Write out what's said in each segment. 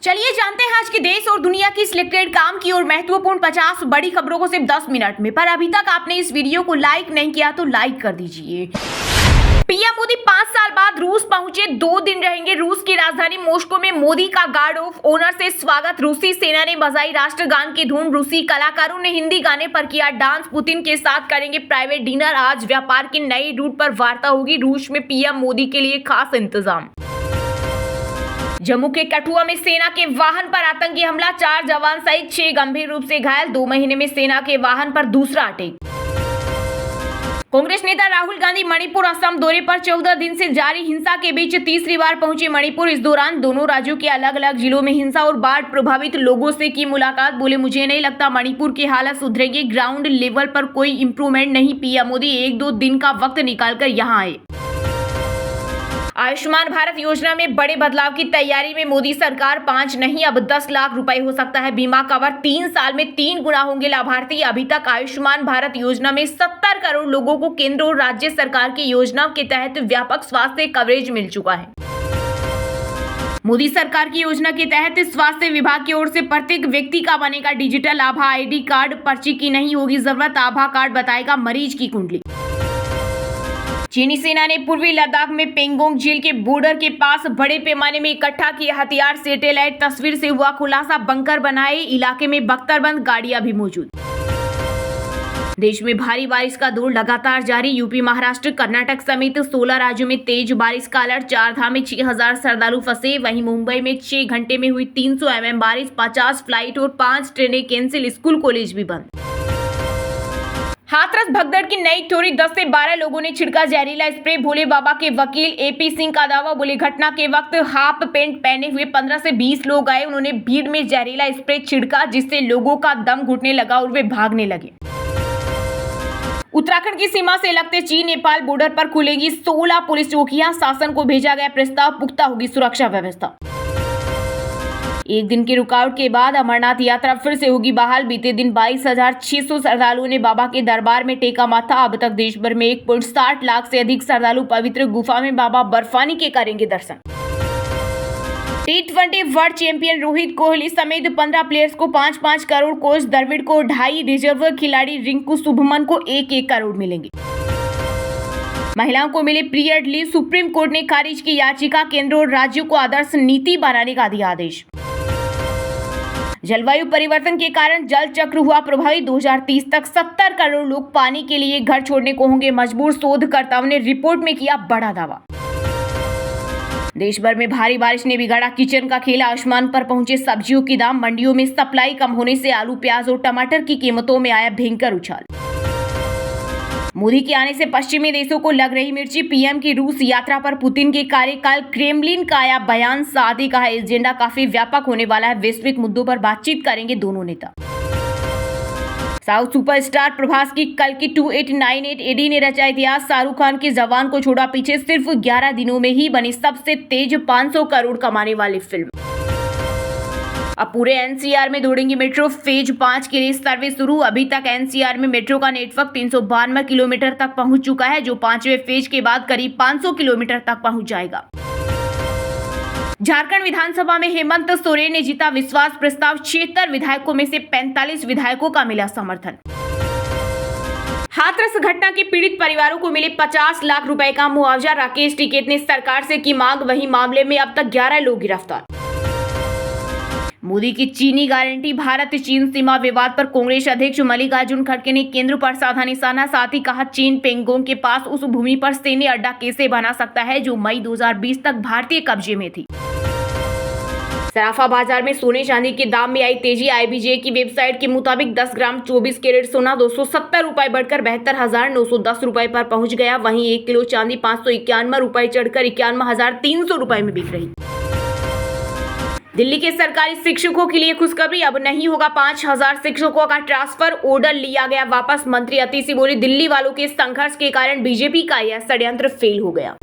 चलिए जानते हैं आज के देश और दुनिया की सिलेक्टेड काम की और महत्वपूर्ण 50 बड़ी खबरों को सिर्फ 10 मिनट में। पर अभी तक आपने इस वीडियो को लाइक नहीं किया तो लाइक कर दीजिए। पीएम मोदी 5 साल बाद रूस पहुंचे, 2 दिन रहेंगे रूस की राजधानी मॉस्को में। मोदी का गार्ड ऑफ ऑनर से स्वागत, रूसी सेना ने बजाई राष्ट्रगान की धुन, रूसी कलाकारों ने हिंदी गाने पर किया डांस, पुतिन के साथ करेंगे प्राइवेट डिनर। आज व्यापार के नए रूट पर वार्ता होगी, रूस में पीएम मोदी के लिए खास इंतजाम। जम्मू के कठुआ में सेना के वाहन पर आतंकी हमला, 4 जवान सहित 6 गंभीर रूप से घायल। 2 महीने में सेना के वाहन पर दूसरा अटैक। कांग्रेस नेता राहुल गांधी मणिपुर असम दौरे पर, 14 दिन से जारी हिंसा के बीच तीसरी बार पहुंचे मणिपुर। इस दौरान दोनों राज्यों के अलग अलग जिलों में हिंसा और बाढ़ प्रभावित लोगों से की मुलाकात। बोले, मुझे नहीं लगता मणिपुर की हालत सुधरेगी, ग्राउंड लेवल पर कोई इंप्रूवमेंट नहीं। पीएम मोदी 1-2 दिन का वक्त निकालकर यहां आए। आयुष्मान भारत योजना में बड़े बदलाव की तैयारी में मोदी सरकार, 5 नहीं अब 10 लाख रुपए हो सकता है बीमा कवर। 3 साल में 3 गुना होंगे लाभार्थी। अभी तक आयुष्मान भारत योजना में 70 करोड़ लोगों को केंद्र और राज्य सरकार की योजना के तहत व्यापक स्वास्थ्य कवरेज मिल चुका है। मोदी सरकार की योजना के तहत स्वास्थ्य विभाग की ओर से प्रत्येक व्यक्ति का बनेगा डिजिटल आभा आईडी कार्ड, पर्ची की नहीं होगी जरूरत, आभा कार्ड बताएगा मरीज की कुंडली। चीनी सेना ने पूर्वी लद्दाख में पेंगोंग झील के बॉर्डर के पास बड़े पैमाने में इकट्ठा किए हथियार, सैटेलाइट तस्वीर से हुआ खुलासा, बंकर बनाए, इलाके में बख्तरबंद गाड़ियां भी मौजूद। देश में भारी बारिश का दौर लगातार जारी, यूपी, महाराष्ट्र, कर्नाटक समेत 16 राज्यों में तेज बारिश का अलर्ट। 4 धाम में 6000 श्रद्धालु फंसे। वहीं मुंबई में 6 घंटे में हुई 300 mm बारिश, 50 फ्लाइट और 5 ट्रेनें कैंसिल, स्कूल कॉलेज भी बंद। हाथरस भगदड़ की नई थ्योरी, 10 से 12 लोगों ने छिड़का जहरीला स्प्रे, भोले बाबा के वकील एपी सिंह का दावा। बोले, घटना के वक्त हाफ पैंट पहने हुए 15 से 20 लोग आए, उन्होंने भीड़ में जहरीला स्प्रे छिड़का जिससे लोगों का दम घुटने लगा और वे भागने लगे। उत्तराखंड की सीमा से लगते चीन नेपाल बॉर्डर पर खुलेगी 16 पुलिस चौकियां, शासन को भेजा गया प्रस्ताव, पुख्ता होगी सुरक्षा व्यवस्था। एक दिन की रुकावट के बाद अमरनाथ यात्रा फिर से होगी बहाल। बीते दिन 22,600 श्रद्धालुओं ने बाबा के दरबार में टेका माथा। अब तक देश भर में 1.60 लाख से अधिक श्रद्धालु पवित्र गुफा में बाबा बर्फानी के करेंगे दर्शन। T20 world champion Rohit Kohli समेत 15 प्लेयर्स को 5-5 करोड़, कोच द्रविड़ को 2.5, रिजर्व खिलाड़ी रिंकू शुभमन को 1-1 करोड़ मिलेंगे। महिलाओं को मिले पीरियड लीव, सुप्रीम कोर्ट ने खारिज की याचिका, केंद्र और राज्यों को आदर्श नीति बनाने का दिया आदेश। जलवायु परिवर्तन के कारण जल चक्र हुआ प्रभावित, 2030 तक 70 करोड़ लोग पानी के लिए घर छोड़ने को होंगे मजबूर, शोधकर्ताओं ने रिपोर्ट में किया बड़ा दावा। देश भर में भारी बारिश ने बिगाड़ा किचन का खेल, आसमान पर पहुंचे सब्जियों के दाम, मंडियों में सप्लाई कम होने से आलू, प्याज और टमाटर की कीमतों में आया भयंकर उछाल। मोदी के आने से पश्चिमी देशों को लग रही मिर्ची, पीएम की रूस यात्रा पर पुतिन के कार्यकाल, क्रेमलिन का आया बयान, साथ ही कहा एजेंडा काफी व्यापक होने वाला है, वैश्विक मुद्दों पर बातचीत करेंगे दोनों नेता। साउथ सुपरस्टार प्रभास की कल की 2898 एडी ने रचा इतिहास, शाहरुख खान के जवान को छोड़ा पीछे, सिर्फ 11 दिनों में ही बनी सबसे तेज 500 करोड़ कमाने वाली फिल्म। अब पूरे एनसीआर में दौड़ेंगी मेट्रो, फेज 5 के लिए सर्विस शुरू। अभी तक एनसीआर में मेट्रो का नेटवर्क 392 किलोमीटर तक पहुंच चुका है, जो 5वें फेज के बाद करीब 500 किलोमीटर तक पहुंच जाएगा। झारखंड विधानसभा में हेमंत सोरेन ने जीता विश्वास प्रस्ताव, 76 विधायकों में से 45 विधायकों का मिला समर्थन। हाथरस घटना के पीड़ित परिवारों को मिले 50 लाख रुपए का मुआवजा, राकेश टिकैत ने सरकार से की मांग। वहीं मामले में अब तक 11 लोग गिरफ्तार। मोदी की चीनी गारंटी, भारत चीन सीमा विवाद पर कांग्रेस अध्यक्ष मल्लिकार्जुन खड़गे ने केंद्र पर साधा निशाना, साथ ही कहा चीन पेंगोंग के पास उस भूमि पर सैन्य अड्डा कैसे बना सकता है जो मई 2020 तक भारतीय कब्जे में थी। सराफा बाजार में सोने चांदी के दाम में आई तेजी, आईबीजे की वेबसाइट के मुताबिक 10 ग्राम 24 कैरेट सोना 270 रुपए बढ़कर 72,910 रुपए पर पहुंच गया। वहीं 1 किलो चांदी 591 रुपए चढ़कर 91,300 रुपए में बिक रही। दिल्ली के सरकारी शिक्षकों के लिए खुशखबरी, अब नहीं होगा 5000 शिक्षकों का ट्रांसफर, ऑर्डर लिया गया वापस। मंत्री अतिशी बोली, दिल्ली वालों के संघर्ष के कारण बीजेपी का यह षड्यंत्र फेल हो गया।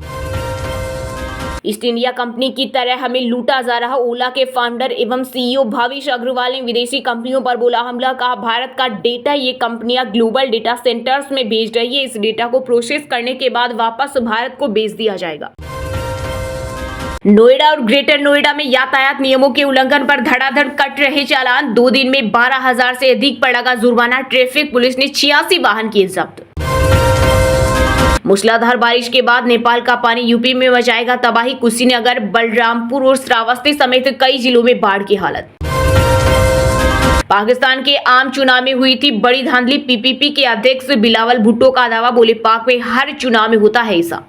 ईस्ट इंडिया कंपनी की तरह हमें लूटा जा रहा, ओला के फाउंडर एवं सीईओ भाविश अग्रवाल ने विदेशी कंपनियों पर बोला हमला, कहा भारत का डेटा ये कंपनियां ग्लोबल डेटा सेंटर्स में भेज रही है, इस डेटा को प्रोसेस करने के बाद वापस भारत को भेज दिया जाएगा। नोएडा और ग्रेटर नोएडा में यातायात नियमों के उल्लंघन पर धड़ाधड़ कट रहे चालान। 2 दिन में 12,000 से अधिक पर लगा जुर्माना। ट्रैफिक पुलिस ने 86 वाहन किए जब्त। मूसलाधार बारिश के बाद नेपाल का पानी यूपी में मचाएगा तबाही। कुशीनगर, बलरामपुर और श्रावस्ती समेत कई जिलों में बाढ़ की हालत। पाकिस्तान के आम चुनाव में हुई थी बड़ी धांधली। पीपीपी के अध्यक्ष बिलावल भुट्टो का दावा, बोले पाक में हर चुनाव में होता है ऐसा।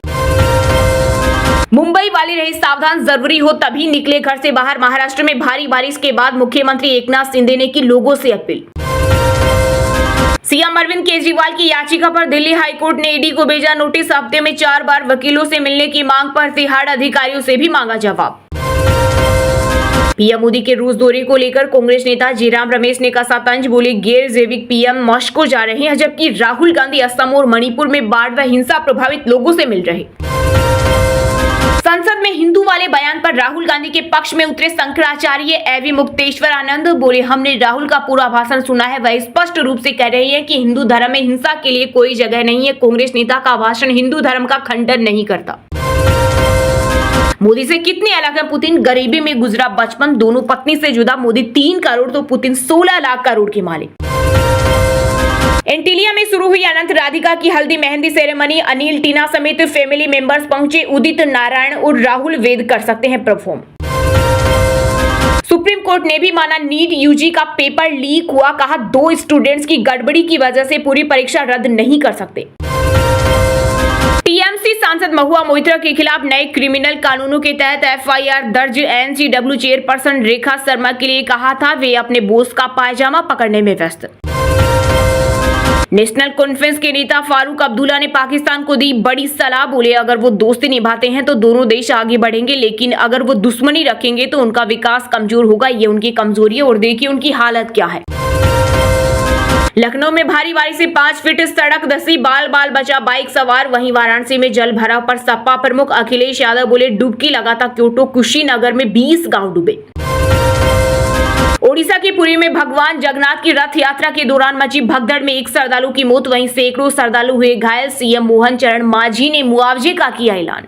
मुंबई वाले रहे सावधान, जरूरी हो तभी निकले घर से बाहर। महाराष्ट्र में भारी बारिश के बाद मुख्यमंत्री एकनाथ शिंदे ने की लोगों से अपील। सीएम अरविंद केजरीवाल की याचिका पर दिल्ली हाईकोर्ट ने ईडी को भेजा नोटिस। हफ्ते में 4 बार वकीलों से मिलने की मांग पर तिहाड़ अधिकारियों से भी मांगा जवाब। पीएम मोदी के रूस दौरे को लेकर कांग्रेस नेता जयराम रमेश ने कसा तंज, बोले गैर जैविक पीएम मॉस्को जा रहे हैं, जबकि राहुल गांधी असम और मणिपुर में बाढ़ व हिंसा प्रभावित लोगों से मिल रहे। संसद में हिंदू वाले बयान पर राहुल गांधी के पक्ष में उतरे शंकराचार्य एवं मुक्तेश्वर आनंद, बोले हमने राहुल का पूरा भाषण सुना है, वह स्पष्ट रूप से कह रहे हैं कि हिंदू धर्म में हिंसा के लिए कोई जगह नहीं है। कांग्रेस नेता का भाषण हिंदू धर्म का खंडन नहीं करता। मोदी से कितने अलग है पुतिन, गरीबी में गुजरा बचपन, दोनों पत्नी से जुदा। मोदी 3 करोड़ तो पुतिन 16 लाख करोड़ के मालिक। एंटीलिया में शुरू हुई अनंत राधिका की हल्दी मेहंदी सेरेमनी। अनिल, टीना समेत फैमिली मेंबर्स पहुंचे। उदित नारायण और राहुल वेद कर सकते हैं परफॉर्म। सुप्रीम कोर्ट ने भी माना नीट यूजी का पेपर लीक हुआ, कहा 2 स्टूडेंट्स की गड़बड़ी की वजह से पूरी परीक्षा रद्द नहीं कर सकते। टीएमसी सांसद महुआ मोइत्रा के खिलाफ नए क्रिमिनल कानूनों के तहत एफआईआर दर्ज। एनसीडब्ल्यू चेयरपर्सन रेखा शर्मा के लिए कहा था वे अपने बॉस का पायजामा पकड़ने में व्यस्त। नेशनल कॉन्फ्रेंस के नेता फारूक अब्दुल्ला ने पाकिस्तान को दी बड़ी सलाह, बोले अगर वो दोस्ती निभाते हैं तो दोनों देश आगे बढ़ेंगे, लेकिन अगर वो दुश्मनी रखेंगे तो उनका विकास कमजोर होगा। ये उनकी कमजोरी है और देखिए उनकी हालत क्या है। लखनऊ में भारी बारिश से 5 फीट सड़क धंसी, बाल बाल बचा बाइक सवार। वहीं वाराणसी में जल भराव पर सपा प्रमुख अखिलेश यादव बोले डुबकी लगाता क्योटो। कुशीनगर में 20 गांव डूबे। ओडिशा के पुरी में भगवान जगन्नाथ की रथ यात्रा के दौरान मची भगदड़ में 1 श्रद्धालु की मौत, वहीं सैकड़ों श्रद्धालु हुए घायल। सीएम मोहन चरण मांझी ने मुआवजे का किया ऐलान।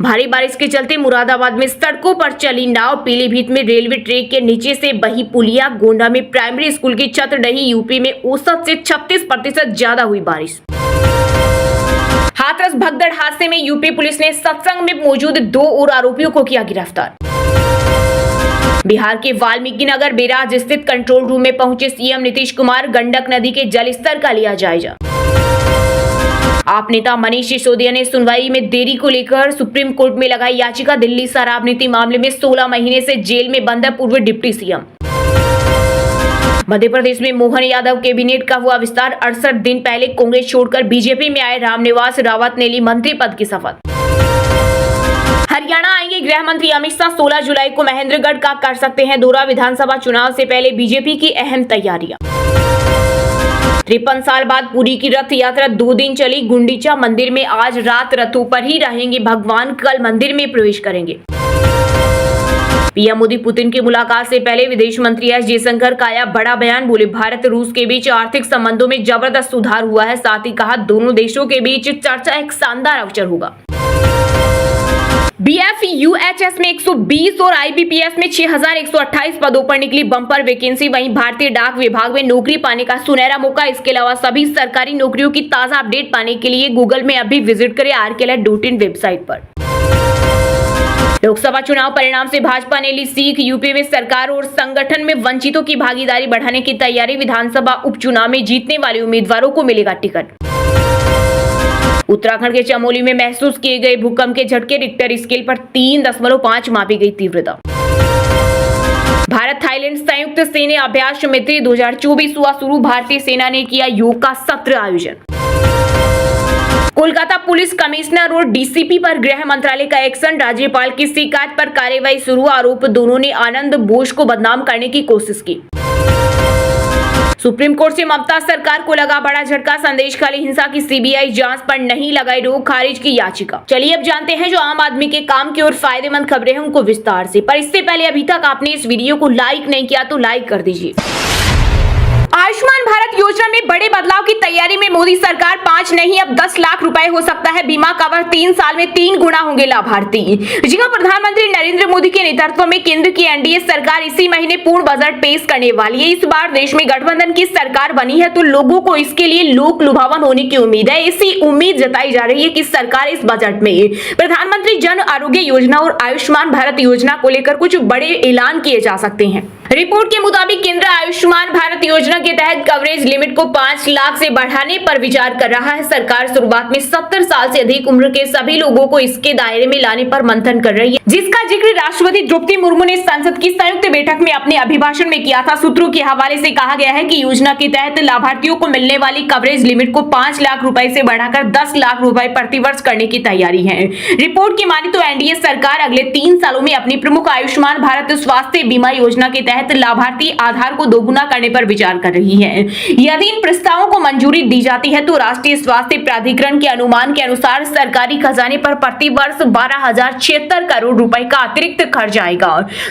भारी बारिश के चलते मुरादाबाद में सड़कों पर चली नाव। पीलीभीत में रेलवे ट्रैक के नीचे से बही पुलिया। गोंडा में प्राइमरी स्कूल की छत ढही। यूपी में औसत से 36% ज्यादा हुई बारिश। हाथरस भगदड़ हादसे में यूपी पुलिस ने सत्संग में मौजूद 2 और आरोपियों को किया गिरफ्तार। बिहार के वाल्मीकि नगर बेराज स्थित कंट्रोल रूम में पहुंचे सीएम नीतीश कुमार। गंडक नदी के जलस्तर का लिया जायजा। आप नेता मनीष सिसोदिया ने सुनवाई में देरी को लेकर सुप्रीम कोर्ट में लगाई याचिका। दिल्ली शराब नीति मामले में 16 महीने से जेल में बंद है पूर्व डिप्टी सीएम। मध्य प्रदेश में मोहन यादव कैबिनेट का हुआ विस्तार। 68 दिन पहले कांग्रेस छोड़कर बीजेपी में आए रामनिवास रावत ने ली मंत्री पद की शपथ। हरियाणा आएंगे गृह मंत्री अमित शाह। 16 जुलाई को महेंद्रगढ़ का कर सकते हैं दौरा। विधानसभा चुनाव से पहले बीजेपी की अहम तैयारियां। 53 साल बाद पुरी की रथ यात्रा 2 दिन चली। गुंडीचा मंदिर में आज रात रथों पर ही रहेंगे भगवान, कल मंदिर में प्रवेश करेंगे। पीएम मोदी पुतिन की मुलाकात से पहले विदेश मंत्री एस जयशंकर का आया बड़ा बयान, बोले भारत रूस के बीच आर्थिक संबंधों में जबरदस्त सुधार हुआ है। साथ ही कहा दोनों देशों के बीच चर्चा एक शानदार अवसर होगा। बीएफयूएचएस में 120 और आईबीपीएस में 6128 पदों पर निकली बम्पर वैकेंसी। वहीं भारतीय डाक विभाग में नौकरी पाने का सुनहरा मौका। इसके अलावा सभी सरकारी नौकरियों की ताजा अपडेट पाने के लिए गूगल में अभी विजिट करें rklet.in वेबसाइट पर। लोकसभा चुनाव परिणाम से भाजपा ने ली सीख। यूपी में सरकार और संगठन में वंचितों की भागीदारी बढ़ाने की तैयारी। विधानसभा उपचुनाव में जीतने वाले उम्मीदवारों को मिलेगा टिकट। उत्तराखंड के चमोली में महसूस किए गए भूकंप के झटके। रिक्टर स्केल पर 3.5 मापी गई तीव्रता। भारत थाईलैंड संयुक्त सैन्य अभ्यास मैत्री 2024 हुआ शुरू। भारतीय सेना ने किया योग का सत्र आयोजन। कोलकाता पुलिस कमिश्नर और डीसीपी पर गृह मंत्रालय का एक्शन। राज्यपाल की शिकायत पर कार्रवाई शुरू। आरोप दोनों ने आनंद बोस को बदनाम करने की कोशिश की। सुप्रीम कोर्ट से ममता सरकार को लगा बड़ा झटका। संदेशखाली हिंसा की सीबीआई जांच पर नहीं लगाई रोक, खारिज की याचिका। चलिए अब जानते हैं जो आम आदमी के काम की और फायदेमंद खबरें हैं उनको विस्तार से। पर इससे पहले अभी तक आपने इस वीडियो को लाइक नहीं किया तो लाइक कर दीजिए। आयुष्मान भारत योजना में बड़े बदलाव की तैयारी में मोदी सरकार 5 नहीं अब 10 लाख रुपए हो सकता है बीमा कवर। 3 साल में 3 गुना होंगे लाभार्थी। जी हां, प्रधानमंत्री नरेंद्र मोदी के नेतृत्व में केंद्र की एनडीए सरकार इसी महीने पूर्ण बजट पेश करने वाली है। इस बार देश में गठबंधन की सरकार बनी है तो लोगों को इसके लिए लोक लुभावन होने की उम्मीद है। इसी उम्मीद जताई जा रही है कि सरकार इस बजट में प्रधानमंत्री जन आरोग्य योजना और आयुष्मान भारत योजना को लेकर कुछ बड़े ऐलान किए जा सकते हैं। रिपोर्ट के मुताबिक केंद्र आयुष्मान भारत योजना के तहत कवरेज लिमिट को 5 लाख से बढ़ाने पर विचार कर रहा है। सरकार शुरुआत में 70 साल से अधिक उम्र के सभी लोगों को इसके दायरे में लाने पर मंथन कर रही है, जिसका जिक्र राष्ट्रपति द्रौपदी मुर्मू ने संसद की संयुक्त बैठक में अपने अभिभाषण में किया था। सूत्रों के हवाले से कहा गया है कि योजना के तहत लाभार्थियों को मिलने वाली कवरेज लिमिट को 5 लाख रुपए से बढ़ाकर 10 लाख रुपए प्रतिवर्ष करने की तैयारी है। रिपोर्ट की माने तो एनडीए सरकार अगले 3 सालों में अपनी प्रमुख आयुष्मान भारत स्वास्थ्य बीमा योजना के तहत लाभार्थी आधार को दोगुना करने पर विचार कर रही है। यदि इन प्रस्तावों को मंजूरी दी जाती है तो राष्ट्रीय स्वास्थ्य प्राधिकरण के अनुमान के अनुसार सरकारी खजाने पर प्रति वर्ष 12,076 करोड़ रुपए का अतिरिक्त खर्च आएगा।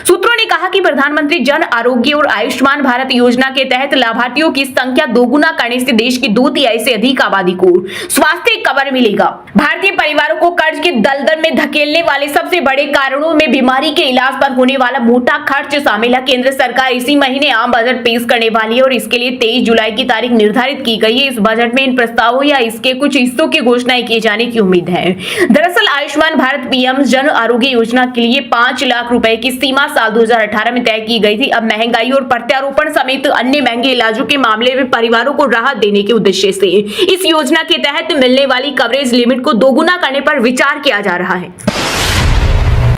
सूत्रों ने कहा कि प्रधानमंत्री जन आरोग्य और आयुष्मान भारत योजना के तहत लाभार्थियों की संख्या दोगुना करने से देश की 2/3 से अधिक आबादी को स्वास्थ्य कवर मिलेगा। भारतीय परिवारों को कर्ज के दलदल में धकेलने वाले सबसे बड़े कारणों में बीमारी के इलाज पर होने वाला मोटा खर्च शामिल है। केंद्र सरकार इसी महीने आम बजट पेश करने वाली है और इसके लिए 23 जुलाई की तारीख निर्धारित की गई है। इस बजट में इन प्रस्तावों या इसके कुछ हिस्सों की घोषणाएं किए जाने की उम्मीद है। दरअसल आयुष्मान भारत पीएम जन आरोग्य योजना के लिए 5 लाख रुपए की सीमा साल 2018 में तय की गई थी। अब महंगाई और प्रत्यारोपण समेत अन्य महंगे इलाजों के मामले में परिवारों को राहत देने के उद्देश्य से इस योजना के तहत मिलने वाली कवरेज लिमिट को दोगुना करने पर विचार किया जा रहा है।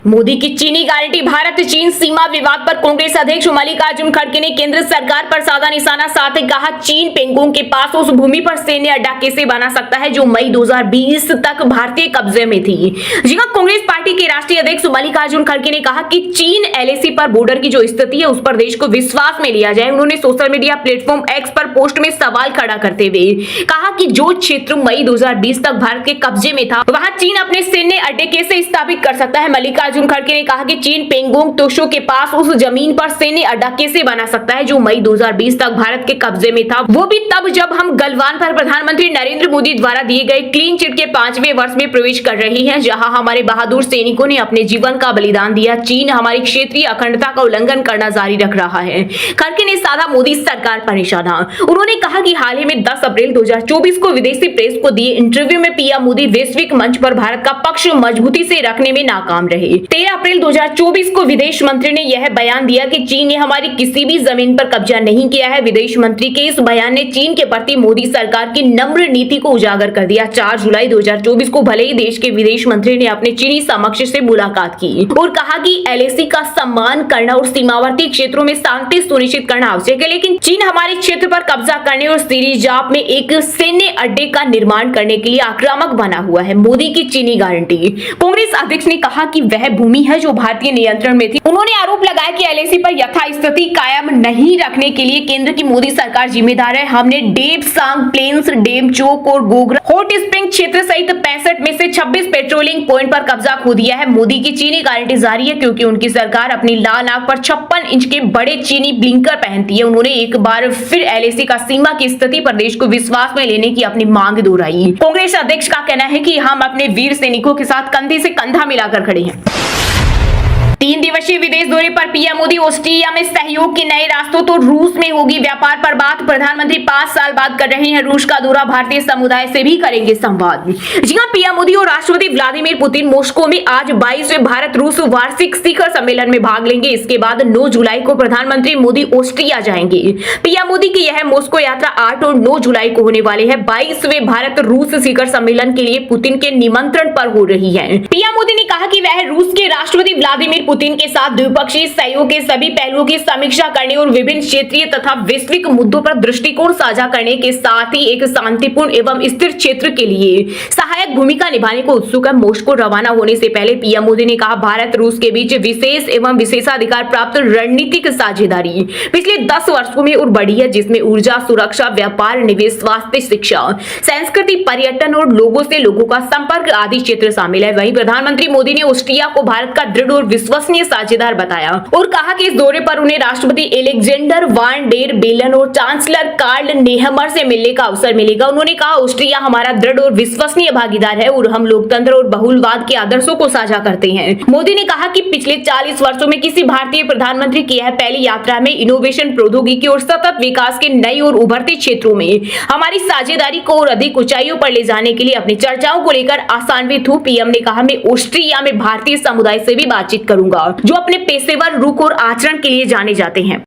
मोदी की चीनी गारंटी। भारत चीन सीमा विवाद पर कांग्रेस अध्यक्ष मल्लिकार्जुन खड़गे ने केंद्र सरकार पर साधा निशाना साधते कहा, चीन पेंगोंग के पास उस भूमि पर सैन्य अड्डा कैसे बना सकता है जो मई 2020 तक भारतीय कब्जे में थी। जी हां, कांग्रेस पार्टी के राष्ट्रीय अध्यक्ष मल्लिकार्जुन खड़गे ने कहा कि चीन एलएसी पर बॉर्डर की जो स्थिति है उस पर देश को विश्वास में लिया जाए। उन्होंने सोशल मीडिया प्लेटफॉर्म एक्स पर पोस्ट में सवाल खड़ा करते हुए कहा कि जो क्षेत्र मई 2020 तक भारत के कब्जे में था वहां चीन अपने सैन्य अड्डे कैसे स्थापित कर सकता है। मल्लिकार्जुन खड़गे ने कहा कि चीन पेंगोंग त्सो के पास उस जमीन पर सैन्य अड्डा कैसे बना सकता है जो मई 2020 तक भारत के कब्जे में था, वो भी तब जब हम गलवान पर प्रधानमंत्री नरेंद्र मोदी द्वारा दिए गए क्लीन चिट के 5वें वर्ष में प्रवेश कर रही है, जहां हमारे बहादुर सैनिकों ने अपने जीवन का बलिदान दिया। चीन हमारी क्षेत्रीय अखंडता का उल्लंघन करना जारी रख रहा है। खड़गे ने साधा मोदी सरकार पर निशाना। उन्होंने कहा कि हाल ही में 10 अप्रैल 2024 को विदेशी प्रेस को दिए इंटरव्यू में पीएम मोदी वैश्विक मंच पर भारत का पक्ष मजबूती से रखने में नाकाम रहे। 13 अप्रैल 2024 को विदेश मंत्री ने यह बयान दिया कि चीन ने हमारी किसी भी जमीन पर कब्जा नहीं किया है। विदेश मंत्री के इस बयान ने चीन के प्रति मोदी सरकार की नम्र नीति को उजागर कर दिया। 4 जुलाई 2024 को भले ही देश के विदेश मंत्री ने अपने चीनी समकक्ष से मुलाकात की और कहा कि एलएसी का सम्मान करना और सीमावर्ती क्षेत्रों में शांति सुनिश्चित करना आवश्यक है, लेकिन चीन हमारे क्षेत्र पर कब्जा करने और सिरिजाप में एक सैन्य अड्डे का निर्माण करने के लिए आक्रामक बना हुआ है। मोदी की चीनी गारंटी। कांग्रेस अध्यक्ष ने कहा कि वह भूमि है जो भारतीय नियंत्रण में थी। उन्होंने आरोप लगाया कि एलएसी पर यथास्थिति कायम नहीं रखने के लिए केंद्र की मोदी सरकार जिम्मेदार है। हमने डेपसांग प्लेन्स, डेमचोक और गोगरा हॉट स्प्रिंग क्षेत्र सहित 65 में से 26 पेट्रोलिंग पॉइंट पर कब्जा खो दिया है। मोदी की चीनी गारंटी जारी है क्योंकि उनकी सरकार अपनी लाल आंख पर 56 इंच के बड़े चीनी ब्लिंकर पहनती है। उन्होंने एक बार फिर एलएसी का सीमा की स्थिति पर देश को विश्वास में लेने की अपनी मांग दोहराई। कांग्रेस अध्यक्ष का कहना है कि हम अपने वीर सैनिकों के साथ कंधे से कंधा मिलाकर खड़े हैं। 3 दिवसीय विदेश दौरे पर पीएम मोदी ऑस्ट्रिया में सहयोग के नए रास्तों तो रूस में होगी व्यापार पर बात। प्रधानमंत्री 5 साल बाद कर रहे हैं रूस का दौरा, भारतीय समुदाय से भी करेंगे संवाद। जी हां, पीएम मोदी और राष्ट्रपति व्लादिमीर पुतिन मॉस्को में आज 22वें भारत रूस वार्षिक शिखर सम्मेलन में भाग लेंगे। इसके बाद 9 जुलाई को प्रधानमंत्री मोदी ऑस्ट्रिया जाएंगे। पीएम मोदी की यह मॉस्को यात्रा 8 और 9 जुलाई को होने वाली है। 22वें भारत रूस शिखर सम्मेलन के लिए पुतिन के निमंत्रण पर हो रही है। पीएम मोदी ने कहा कि वह रूस के राष्ट्रपति व्लादिमीर पुतिन के साथ द्विपक्षीय सहयोग के सभी पहलुओं की समीक्षा करने और विभिन्न क्षेत्रीय तथा वैश्विक मुद्दों पर दृष्टिकोण साझा करने के साथ ही एक शांतिपूर्ण एवं स्थिर क्षेत्र के लिए सहायक भूमिका निभाने को उत्सुक है। मॉस्को रवाना होने से पहले पीएम मोदी ने कहा, भारत रूस के बीच विशेष एवं विशेषाधिकार प्राप्त रणनीतिक साझेदारी पिछले 10 वर्षों में और बढ़ी है, जिसमें ऊर्जा, सुरक्षा, व्यापार, निवेश, स्वास्थ्य, शिक्षा, संस्कृति, पर्यटन और लोगों से लोगों का संपर्क आदि क्षेत्र शामिल है। वहीं प्रधानमंत्री मोदी ने ऑस्ट्रिया को भारत का दृढ़ और विश्वसनीय विश्वसनीय साझेदार बताया और कहा कि इस दौरे पर उन्हें राष्ट्रपति एलेक्जेंडर वान डेर बेलन और चांसलर कार्ल नेहमर से मिलने का अवसर मिलेगा। उन्होंने कहा, ऑस्ट्रिया हमारा दृढ़ और विश्वसनीय भागीदार है और हम लोकतंत्र और बहुलवाद के आदर्शों को साझा करते हैं। मोदी ने कहा कि पिछले 40 वर्षों में किसी भारतीय प्रधानमंत्री की यह पहली यात्रा में इनोवेशन, प्रौद्योगिकी और सतत विकास के नए और उभरते क्षेत्रों में हमारी साझेदारी को और अधिक ऊंचाइयों पर ले जाने के लिए अपनी चर्चाओं को लेकर आशान्वित हूं। पीएम ने कहा, मैं ऑस्ट्रिया में भारतीय समुदाय से भी बातचीत करूंगा जो अपने पेशेवर रुख और आचरण के लिए जाने जाते हैं।